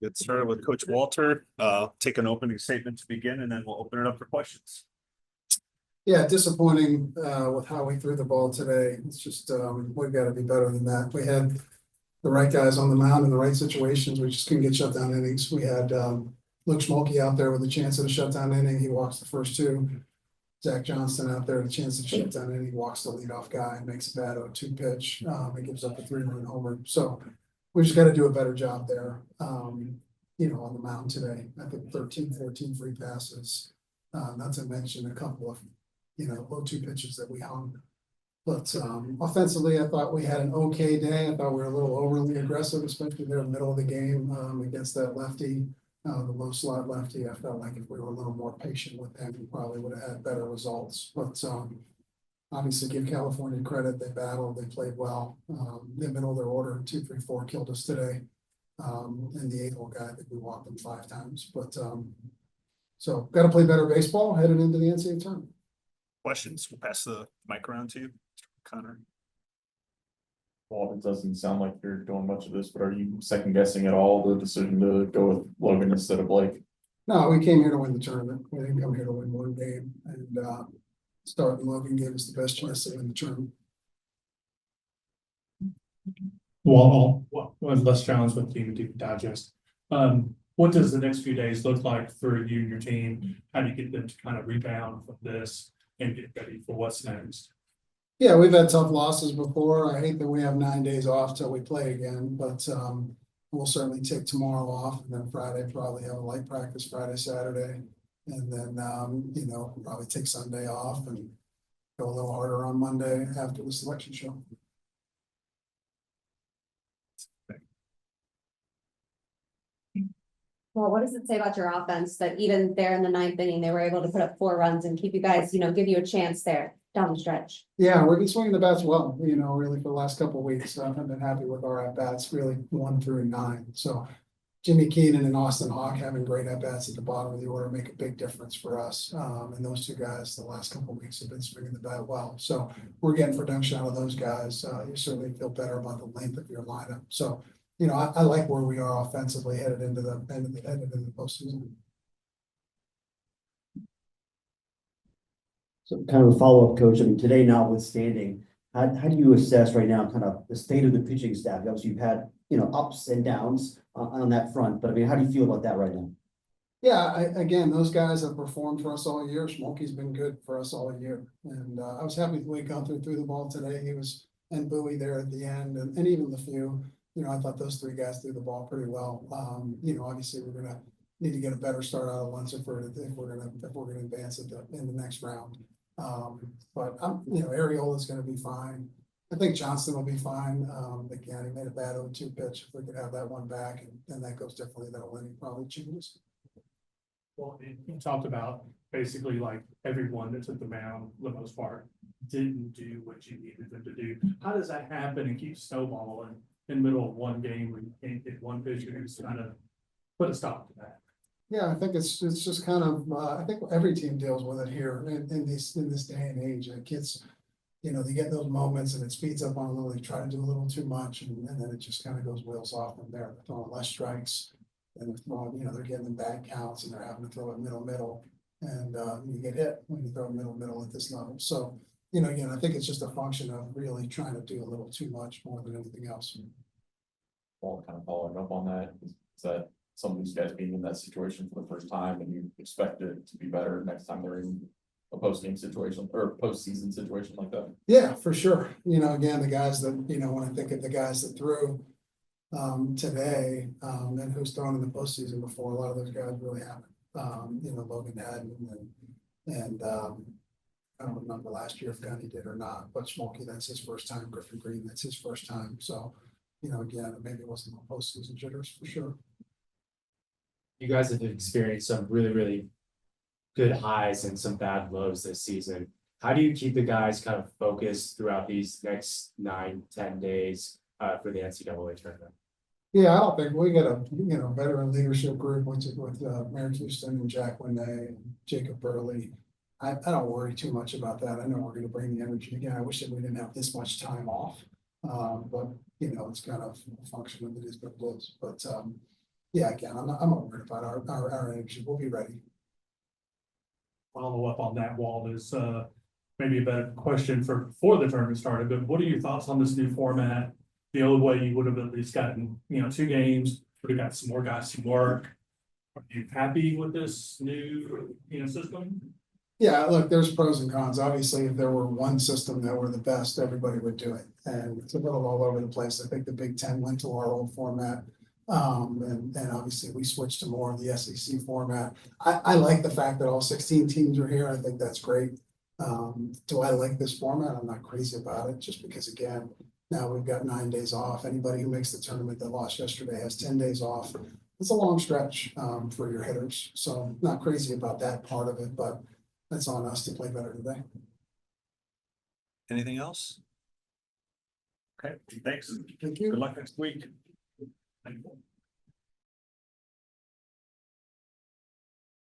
Get started with Coach Walter. Take an opening statement to begin, and then we'll open it up for questions. Yeah, disappointing with how we threw the ball today. It's just we've got to be better than that. We had the right guys on the mound in the right situations. We just couldn't get shutdown innings. We had Luke Schmolke out there with a chance at a shutdown inning. He walks the first two. Zach Johnston out there with a chance at a shutdown inning. He walks the leadoff guy and makes a bad 0-2 pitch. He gives up a 3-run homer. So we just got to do a better job there. On the mound today. I think 13, 14 free passes. Not to mention a couple of 0-2 pitches that we hung. But offensively, I thought we had an okay day. I thought we were a little overly aggressive, especially there in the middle of the game against that lefty, the low slot lefty. I felt like if we were a little more patient with him, we probably would have had better results. But obviously, give California credit. They battled, they played well. The middle of their order, 2, 3, 4 killed us today. And the 8-hole guy, I think we walked him 5 times. But so got to play better baseball headed into the NCAA tournament. Questions? We'll pass the mic around to you, Mr. Connor. Well, it doesn't sound like you're doing much of this, but are you second guessing at all the decision to go with Logan instead of Blake? No, we came here to win the tournament. We didn't come here to win one game. And starting Logan gave us the best chance to win the tournament. Well, one less challenge with Team Deep Digest. What does the next few days look like for you and your team? How do you get them to kind of rebound from this and get ready for what's next? Yeah, we've had tough losses before. I hate that we have 9 days off till we play again, but we'll certainly take tomorrow off, and then Friday probably have a light practice Friday, Saturday, and then probably take Sunday off and go a little harder on Monday after the selection show. Well, what does it say about your offense that even there in the 9th inning, they were able to put up 4 runs and keep you guys, give you a chance there down the stretch? Yeah, we've been swinging the bats well, really for the last couple of weeks. I've been happy with our at-bats, really 1 through 9. So Jimmy Keenan and Austin Hawk having great at-bats at the bottom of the order make a big difference for us. And those 2 guys the last couple of weeks have been swinging the bat well. So we're getting production out of those guys. You certainly feel better about the length of your lineup. So I like where we are offensively headed into the postseason. So kind of a follow-up, Coach. I mean, today notwithstanding, how do you assess right now kind of the state of the pitching staff? Obviously, you've had ups and downs on that front, but I mean, how do you feel about that right now? Yeah, again, those guys have performed for us all year. Smokey's been good for us all year, and I was happy the way Gunther threw the ball today. He was and Bowie there at the end, and even the few. I thought those 3 guys threw the ball pretty well. Obviously we're gonna need to get a better start out of Lunsford if we're gonna advance in the next round. But Ariola's gonna be fine. I think Johnston will be fine. Again, he made a bad 0-2 pitch. If we could have that one back, and that goes differently, that'll probably changes. Well, you talked about basically like everyone that took the mound for the most part didn't do what you needed them to do. How does that happen and keep snowballing in the middle of one game where you can't get one pitcher who's kind of put a stop to that? Yeah, I think it's just kind of I think every team deals with it here in this day and age. And kids, they get those moments and it speeds up on a little. They try to do a little too much, and then it just kind of goes wheels off from there. They're throwing less strikes, and they're throwing, they're getting in bad counts, and they're having to throw it middle, and you get hit when you throw middle at this level. So again, I think it's just a function of really trying to do a little too much more than anything else. Well, kind of following up on that, is that some of these guys being in that situation for the first time, and you expect it to be better next time they're in a post-game situation or postseason situation like that? Yeah, for sure. Again, the guys that, when I think of the guys that threw today, and who's thrown in the postseason before, a lot of those guys really haven't. Logan Haddon and I don't remember last year if Gunny did or not, but Smokey, that's his first time. Griffin Green, that's his first time. So, again, maybe it wasn't the postseason jitters for sure. You guys have experienced some really, really good highs and some bad lows this season. How do you keep the guys kind of focused throughout these next 9-10 days for the NCAA tournament? Yeah, I don't think we got a veteran leadership group with Mary Houston and Jack Winay and Jacob Burley. I don't worry too much about that. I know we're going to bring the energy again. I wish that we didn't have this much time off, but it's kind of a function of it is what it is. But yeah, again, I'm not worried about our energy. We'll be ready. Follow up on that, Walt, is maybe a better question for before the tournament started, but what are your thoughts on this new format? The old way you would have at least gotten, 2 games, would have got some more guys some work. Are you happy with this new, system? Yeah, look, there's pros and cons. Obviously, if there were one system that were the best, everybody would do it. And it's a little all over the place. I think the Big Ten went to our old format. And obviously we switched to more of the SEC format. I like the fact that all 16 teams are here. I think that's great. Do I like this format? I'm not crazy about it, just because again, now we've got 9 days off. Anybody who makes the tournament that lost yesterday has 10 days off. It's a long stretch for your hitters. So not crazy about that part of it, but that's on us to play better today. Anything else? Okay, thanks. Thank you. Good luck next week. Thank you.